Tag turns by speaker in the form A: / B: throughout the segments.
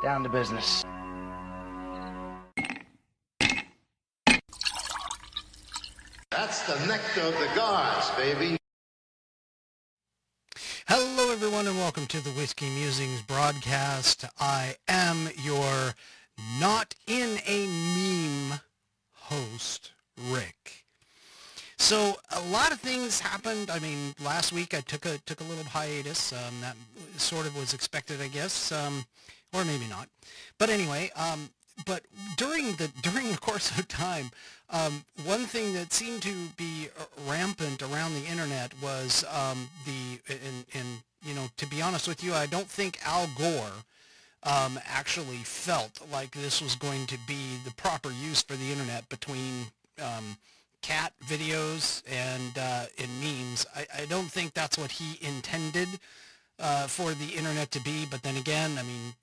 A: Down to business.
B: That's the nectar of the gods, baby.
C: Hello, everyone, and welcome to the Whiskey Musings broadcast. I am your not in a meme host, Rick. So a lot of things happened. I mean, last week I took a little hiatus. That sort of was expected, I guess, or maybe not. But anyway, but during the course of time, one thing that seemed to be rampant around the internet was to be honest with you, I don't think Al Gore actually felt like this was going to be the proper use for the internet between cat videos and memes. I don't think that's what he intended for the internet to be. But then again, I mean,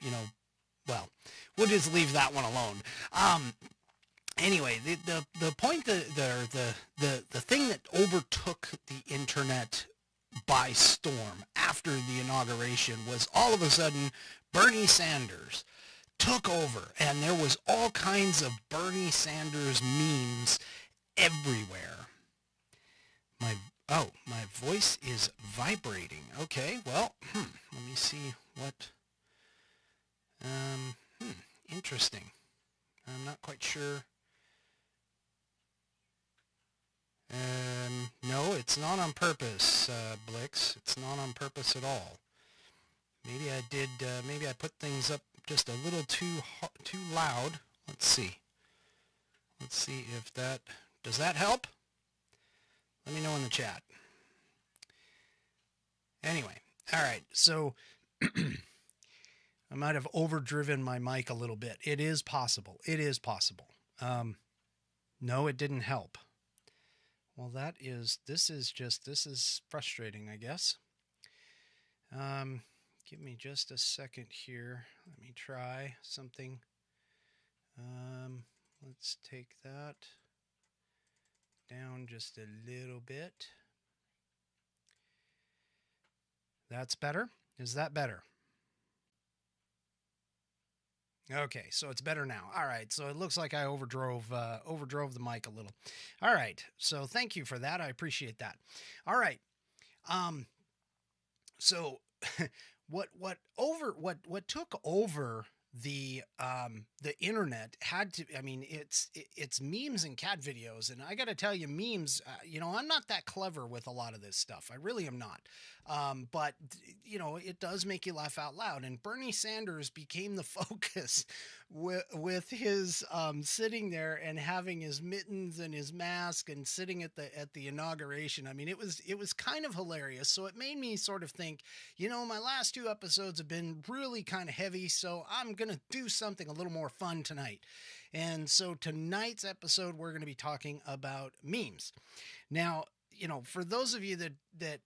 C: well, we'll just leave that one alone. Anyway, the point, the thing that overtook the internet by storm after the inauguration was all of a sudden Bernie Sanders took over, and there was all kinds of Bernie Sanders memes everywhere. My voice is vibrating. Okay, well, let me see what. Interesting. I'm not quite sure. No, it's not on purpose, Blix. It's not on purpose at all. Maybe I did. Maybe I put things up just a little too loud. Let's see. Let's see if that does that help. Let me know in the chat. Anyway, all right. So I might have overdriven my mic a little bit. It is possible. It is possible. No, it didn't help. Well, this is frustrating, I guess. Give me just a second here. Let me try something. Let's take that down just a little bit. That's better. Is that better? Okay, so it's better now. All right, so it looks like I overdrove the mic a little. All right, so thank you for that. I appreciate that. All right, so what took over the internet had to, I mean, it's memes and cat videos, and I got to tell you, memes, I'm not that clever with a lot of this stuff. I really am not. But it does make you laugh out loud, and Bernie Sanders became the focus with his sitting there and having his mittens and his mask and sitting at the inauguration. I mean, it was kind of hilarious. So it made me sort of think, my last two episodes have been really kind of heavy, so I'm going to do something a little more fun tonight. And so tonight's episode, we're going to be talking about memes. Now, for those of you that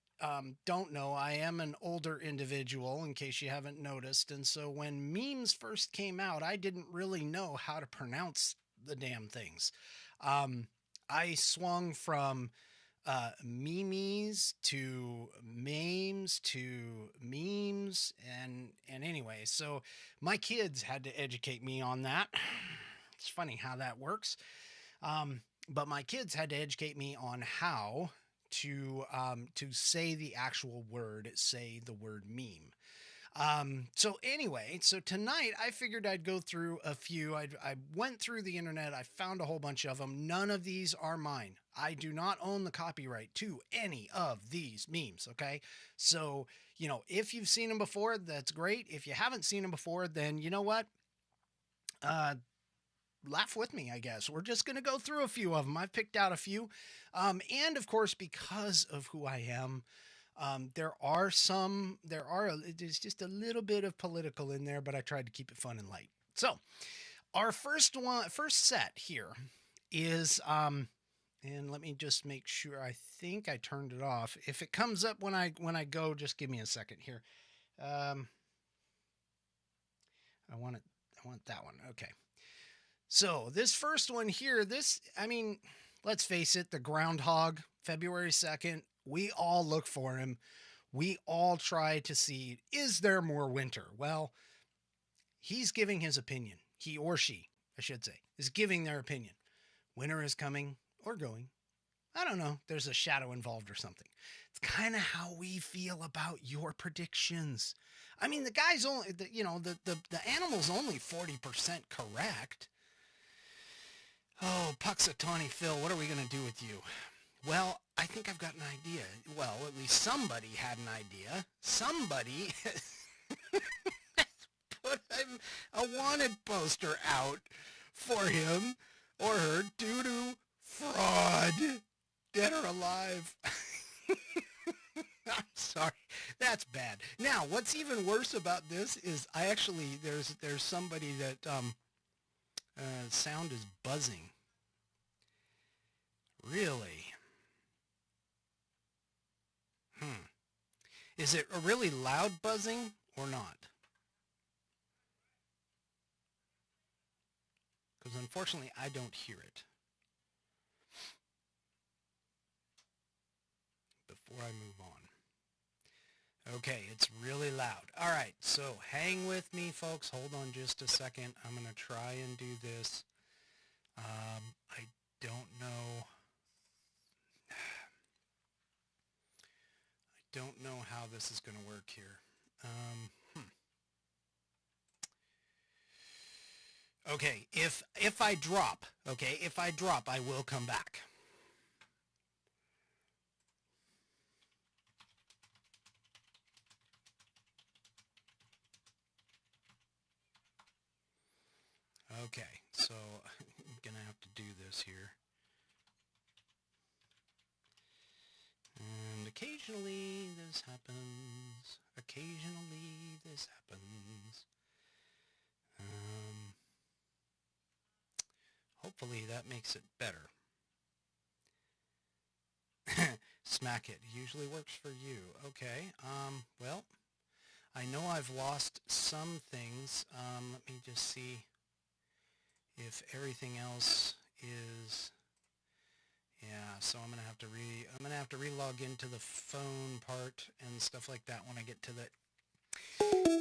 C: don't know, I am an older individual, in case you haven't noticed. And so when memes first came out, I didn't really know how to pronounce the damn things. I swung from memes to memes to memes, and anyway, so my kids had to educate me on that. It's funny how that works. But my kids had to educate me on how to say the actual word, say the word meme. So anyway, so tonight I figured I'd go through a few. I went through the internet. I found a whole bunch of them. None of these are mine. I do not own the copyright to any of these memes. Okay. So, if you've seen them before, that's great. If you haven't seen them before, then you know what? Laugh with me, I guess. We're just going to go through a few of them. I've picked out a few. And of course, because of who I am, there's just a little bit of political in there, but I tried to keep it fun and light. So our first set here is, and let me just make sure, I think I turned it off. If it comes up when I go, just give me a second here. I want that one. Okay. So this first one here, let's face it, the groundhog, February 2nd, we all look for him. We all try to see, is there more winter? Well, He's giving his opinion. He or she, I should say, is giving their opinion. Winter is coming or going. I don't know. There's a shadow involved or something. It's kind of how we feel about your predictions. I mean, the guy's only, the animal's only 40% correct. Oh, Puxatawny Phil, what are we going to do with you? Well, I think I've got an idea. Well, at least somebody had an idea. Somebody put a wanted poster out for him or her due to fraud, dead or alive. I'm sorry. That's bad. Now, what's even worse about this is there's somebody that sound is buzzing. Really? Is it a really loud buzzing or not? Because unfortunately, I don't hear it. Before I move on. Okay, it's really loud. All right, so hang with me, folks. Hold on just a second. I'm going to try and do this. I don't know. I don't know how this is going to work here. Okay, if I drop, I will come back. Okay, so I'm going to have to do this here. And occasionally this happens. Occasionally this happens. Hopefully that makes it better. Smack it. Usually works for you. Okay. Well, I know I've lost some things. Let me just see if everything else is. Yeah, so I'm gonna have to re-log into the phone part and stuff like that when I get to that.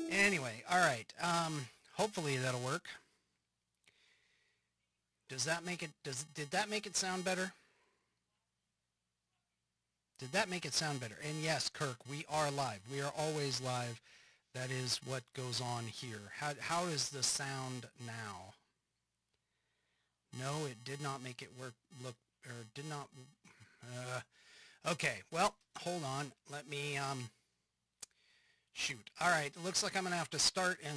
C: Anyway, all right. Hopefully that'll work. Does that make it? Did that make it sound better? Did that make it sound better? And yes, Kirk, we are live. We are always live. That is what goes on here. How is the sound now? No, it did not make it look, or did not. Okay, well, hold on. Let me, shoot. All right, it looks like I'm going to have to start and